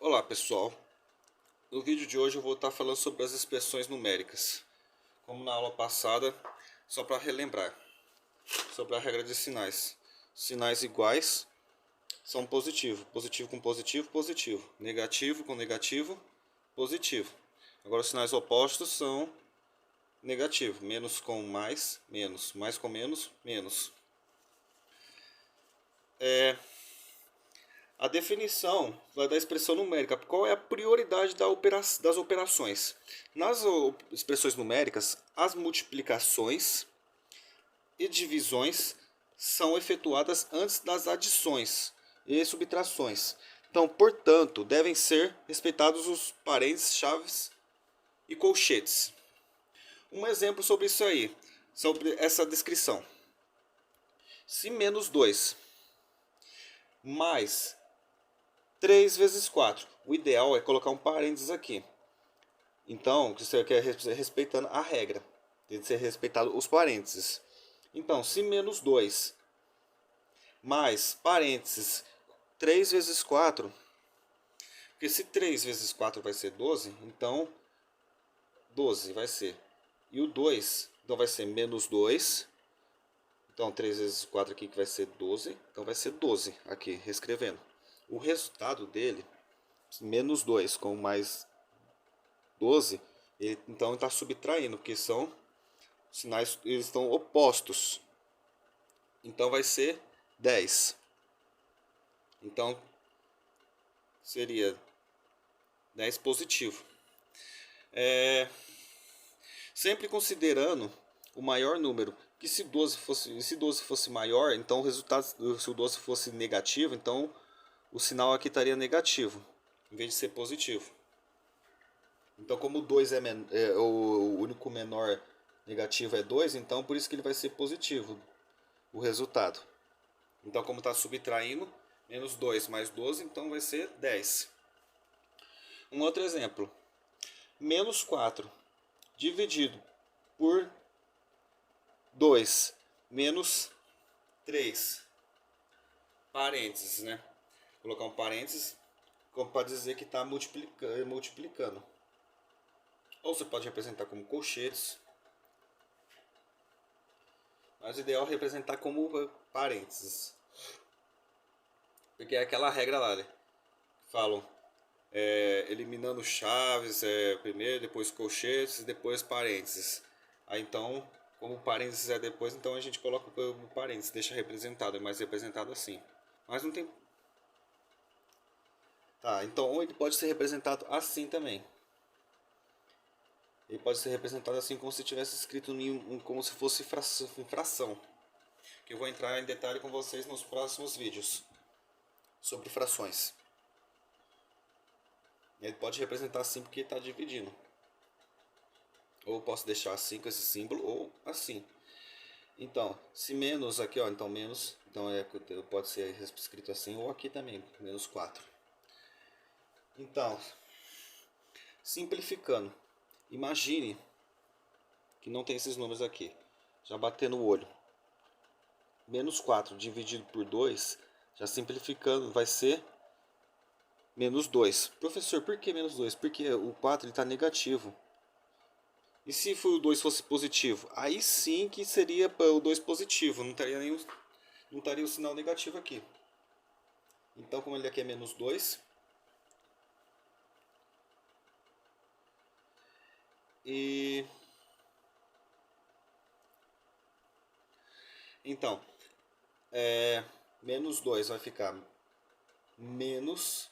Olá pessoal, no vídeo de hoje eu vou estar falando sobre as expressões numéricas. Como na aula passada, só para relembrar, sobre a regra de sinais. Sinais iguais são positivo, positivo com positivo, positivo. Negativo com negativo, positivo. Agora os sinais opostos são negativo, menos com mais, menos. Mais com menos, menos. A definição da expressão numérica. Qual é a prioridade das operações? Nas expressões numéricas, as multiplicações e divisões são efetuadas antes das adições e subtrações. Então, portanto, devem ser respeitados os parênteses, chaves e colchetes. Um exemplo sobre isso aí, sobre essa descrição. Se menos 2 mais 3 vezes 4. O ideal é colocar um parênteses aqui. Então, você quer respeitando a regra. Tem que ser respeitado os parênteses. Então, se menos 2 mais parênteses 3 vezes 4. Porque se 3 vezes 4 vai ser 12, então 12 vai ser. E o 2, então vai ser menos 2. Então 3 vezes 4 aqui que vai ser 12. Então vai ser 12 aqui, reescrevendo. O resultado dele, menos 2 com mais 12, então está subtraindo, porque são sinais, eles estão opostos. Então vai ser 10. Então seria 10 positivo. Sempre considerando o maior número. Que se 12 fosse maior, então o resultado, se o 12 fosse negativo, então o sinal aqui estaria negativo, em vez de ser positivo. Então, como o 2 o único menor negativo é 2, então por isso que ele vai ser positivo, o resultado. Então, como está subtraindo, menos 2 mais 12, então vai ser 10. Um outro exemplo. Menos 4 dividido por 2 menos 3. Parênteses, né? Vou colocar um parênteses como para dizer que está multiplicando. Ou você pode representar como colchetes. Mas o ideal é representar como parênteses. Porque é aquela regra lá, né? Falam eliminando chaves, primeiro, depois colchetes, depois parênteses. Aí então, como parênteses é depois, então a gente coloca o parênteses, deixa representado, é mais representado assim. Mas não tem... Tá, então ele pode ser representado assim também. Ele pode ser representado assim como se tivesse escrito como se fosse fração. Que eu vou entrar em detalhe com vocês nos próximos vídeos sobre frações. Ele pode representar assim porque está dividindo. Ou eu posso deixar assim com esse símbolo, ou assim. Então, se menos aqui, ó, então menos, então pode ser escrito assim, ou aqui também, menos 4. Então, simplificando, imagine que não tem esses números aqui. Já batendo o olho. Menos 4 dividido por 2, já simplificando, vai ser menos 2. Professor, por que menos 2? Porque o 4 está negativo. E se o 2 fosse positivo? Aí sim que seria o 2 positivo, não estaria o sinal negativo aqui. Então, como ele aqui é menos 2, e então, menos 2 vai ficar menos,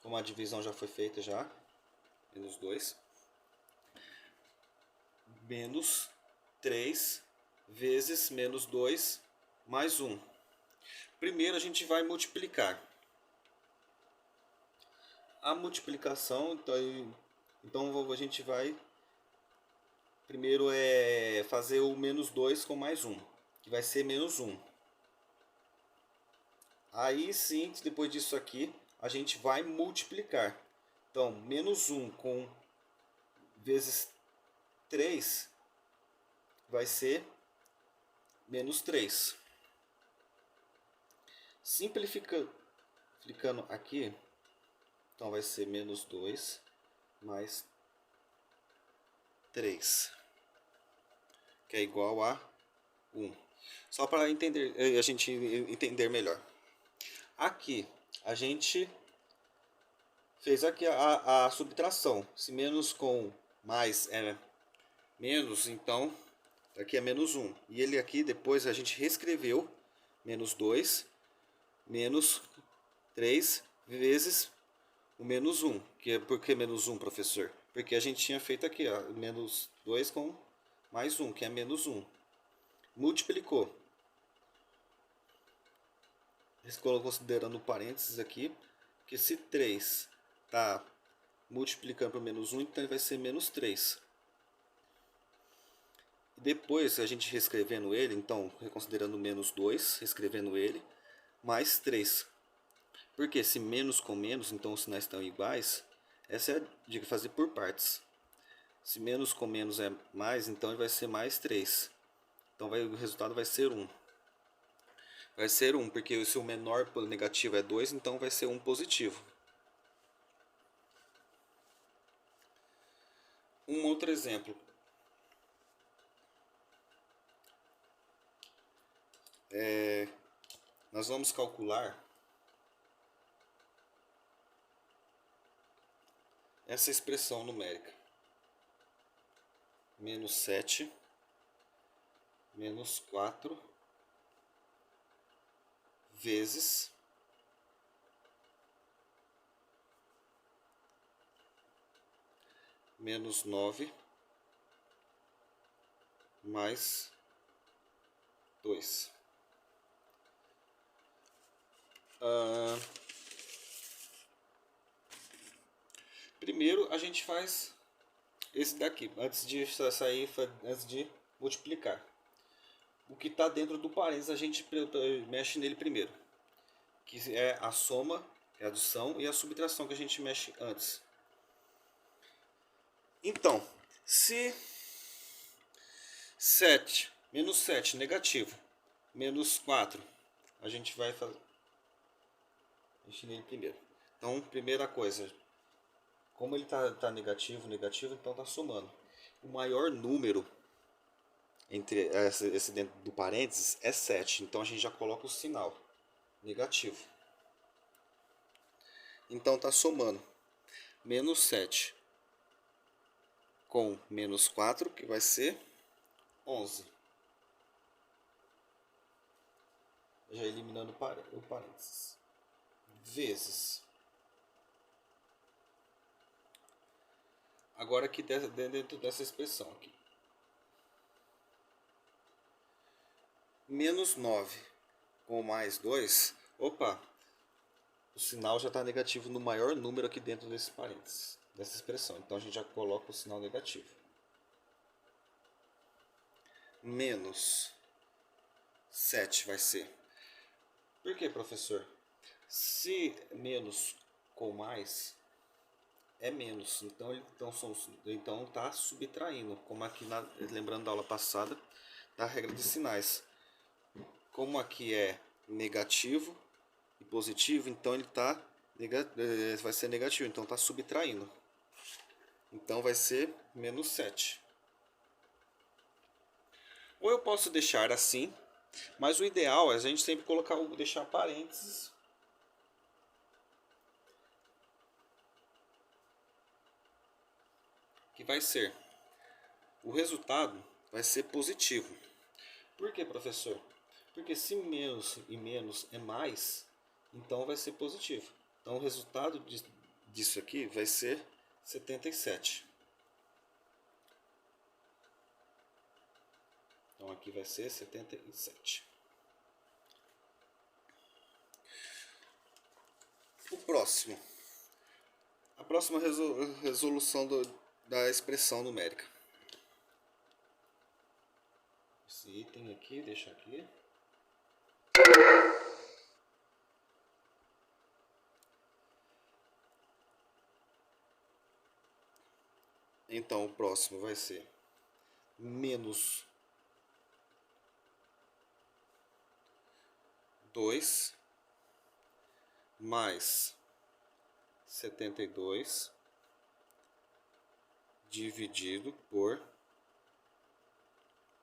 como a divisão já foi feita já, menos 2, menos 3 vezes menos 2 mais 1. Primeiro a gente vai multiplicar. A multiplicação, então a gente vai primeiro fazer o menos 2 com mais 1, que vai ser menos 1. Aí sim, depois disso aqui, a gente vai multiplicar. Então, menos 1 com vezes 3 vai ser menos 3. Simplificando aqui, Então vai ser menos 2 mais 3, que é igual a 1. Só para entender, a gente entender melhor. Aqui a gente fez aqui a subtração. Se menos com mais é menos, então aqui é menos 1. E ele aqui depois a gente reescreveu menos 2 menos 3 vezes o menos 1. Por que menos 1, professor? Porque a gente tinha feito aqui, ó, menos 2 com mais 1, que é menos 1. Multiplicou. Considerando parênteses aqui, que se 3 está multiplicando por menos 1, então ele vai ser menos 3. Depois, a gente reescrevendo ele, então, considerando menos 2, reescrevendo ele, mais 3. Porque se menos com menos, então os sinais estão iguais, essa é a dica, fazer por partes. Se menos com menos é mais, então ele vai ser mais 3. Então o resultado vai ser 1. Vai ser 1, porque se o menor negativo é 2, então vai ser 1 positivo. Um outro exemplo. Nós vamos calcular essa expressão numérica. Menos 7, menos 4, vezes menos 9 mais 2. Primeiro a gente faz esse daqui, antes de sair, antes de multiplicar. O que está dentro do parênteses a gente mexe nele primeiro, que é a soma, a adição e a subtração que a gente mexe antes. Então, se 7, menos 7, negativo, menos 4, a gente vai fazer, mexer nele primeiro. Então, primeira coisa, como ele tá negativo, então está somando. O maior número entre esse dentro do parênteses é 7, então a gente já coloca o sinal negativo. Então está somando menos 7 com menos 4, que vai ser 11. Já eliminando o parênteses. Vezes. Agora aqui dentro dessa expressão aqui. Menos 9 com mais 2. Opa! O sinal já está negativo no maior número aqui dentro desse parênteses, dessa expressão. Então a gente já coloca o sinal negativo. Menos 7 vai ser. Por que, professor? Se menos com mais é menos, então está subtraindo, como aqui lembrando da aula passada da regra de sinais. Como aqui é negativo e positivo, então ele vai ser negativo, então está subtraindo. Então vai ser menos 7. Ou eu posso deixar assim, mas o ideal é a gente sempre deixar parênteses. Que vai ser, o resultado vai ser positivo. Por que, professor? Porque se menos e menos é mais, então vai ser positivo. Então o resultado disso aqui vai ser 77. Então aqui vai ser 77. O próximo. A próxima resolução da expressão numérica. Esse item aqui, deixa aqui. Então o próximo vai ser menos 2 mais 72 dividido por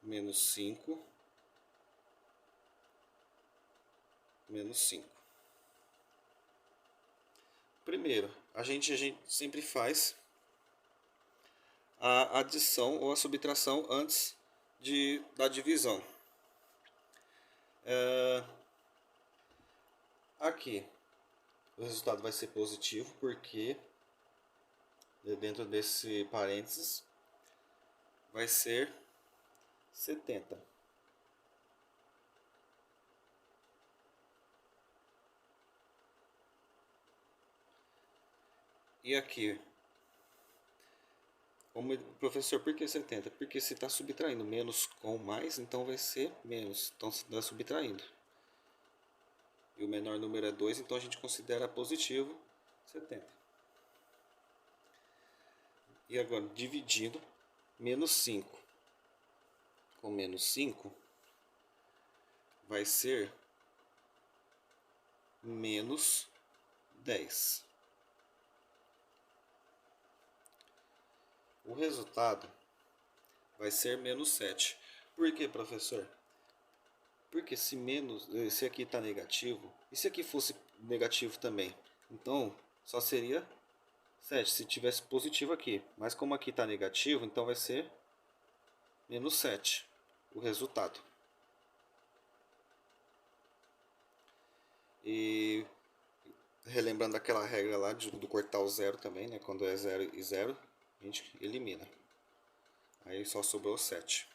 menos 5 menos 5. Primeiro, a gente sempre faz a adição ou a subtração antes da divisão. Aqui o resultado vai ser positivo porque dentro desse parênteses vai ser 70. E aqui, como professor, por que 70? Porque se está subtraindo menos com mais, então vai ser menos. Então se está subtraindo. E o menor número é 2, então a gente considera positivo 70. E agora, dividindo menos 5 com menos 5, vai ser menos 10. O resultado vai ser menos 7. Por que, professor? Porque se aqui está negativo, e se aqui fosse negativo também? Então, só seria 7 se tivesse positivo aqui. Mas como aqui está negativo, então vai ser menos 7 o resultado. E relembrando aquela regra lá do cortar o zero também, né? Quando é 0 e 0, a gente elimina. Aí só sobrou 7.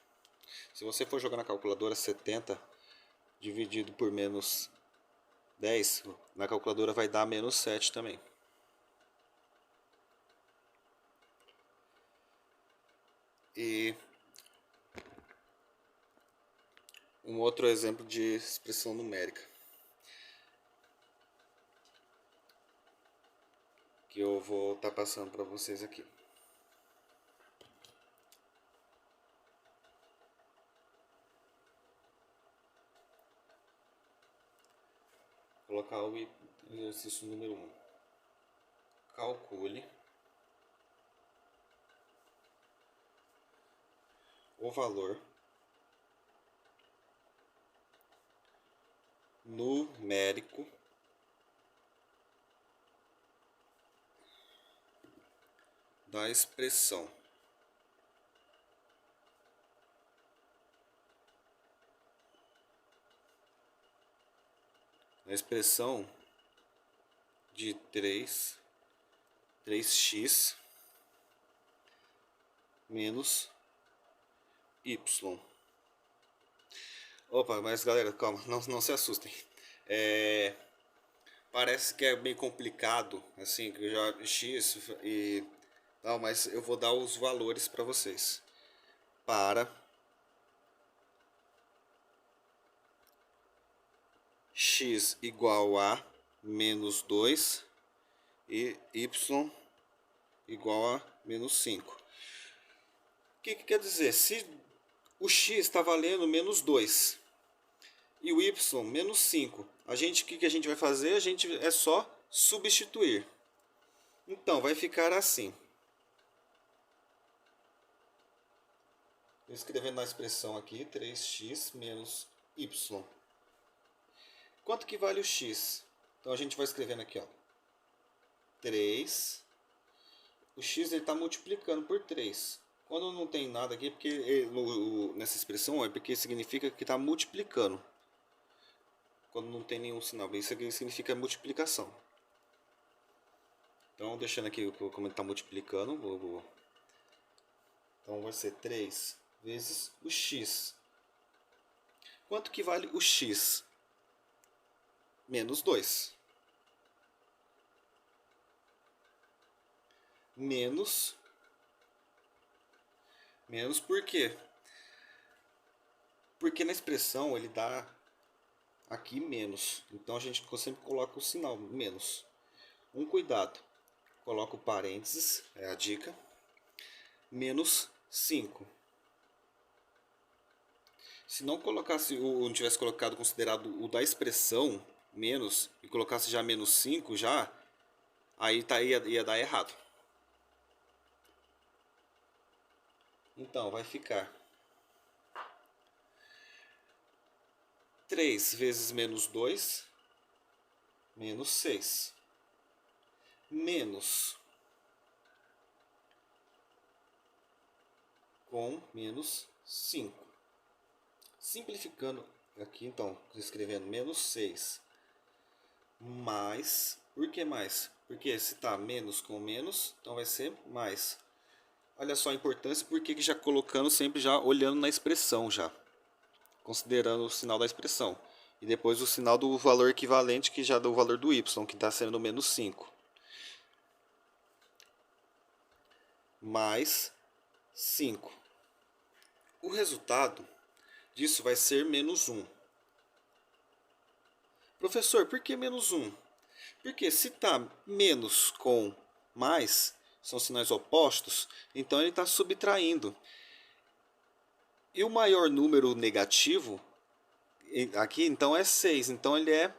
Se você for jogar na calculadora 70 dividido por menos 10, na calculadora vai dar menos 7 também. E um outro exemplo de expressão numérica que eu vou estar passando para vocês aqui. Vou colocar o exercício número 1. Calcule o valor numérico da expressão de 3x menos y. Opa, mas galera, calma, não se assustem. Parece que é bem complicado, assim, que já x e tal, mas eu vou dar os valores para vocês. Para x igual a menos 2 e y igual a menos 5. O que quer dizer? Se o x está valendo menos 2 e o y menos 5, o que a gente vai fazer? A gente é só substituir. Então vai ficar assim. Escrevendo na expressão aqui, 3x menos y. Quanto que vale o x? Então a gente vai escrevendo aqui, ó, 3. O x está multiplicando por 3. Quando não tem nada aqui, porque nessa expressão é porque significa que está multiplicando. Quando não tem nenhum sinal, isso aqui significa multiplicação. Então, deixando aqui como ele está multiplicando, então vai ser 3 vezes o x. Quanto que vale o x? Menos 2. Menos por quê? Porque na expressão ele dá aqui menos. Então a gente sempre coloca o sinal menos. Um cuidado. Coloca o parênteses, é a dica. Menos 5. Se não colocasse, ou não tivesse colocado, considerado o da expressão menos, e colocasse já menos 5 já, Aí ia dar errado. Então, vai ficar 3 vezes menos 2, menos 6. Menos com menos 5. Simplificando aqui, então, escrevendo menos 6 mais. Por que mais? Porque se está menos com menos, então vai ser mais. Olha só a importância, porque já colocando sempre já olhando na expressão já. Considerando o sinal da expressão. E depois o sinal do valor equivalente, que já dá o valor do y, que está sendo menos 5. Mais 5. O resultado disso vai ser menos 1. Professor, por que menos 1? Porque se está menos com mais, são sinais opostos, então ele está subtraindo. E o maior número negativo aqui, então, é 6. Então ele é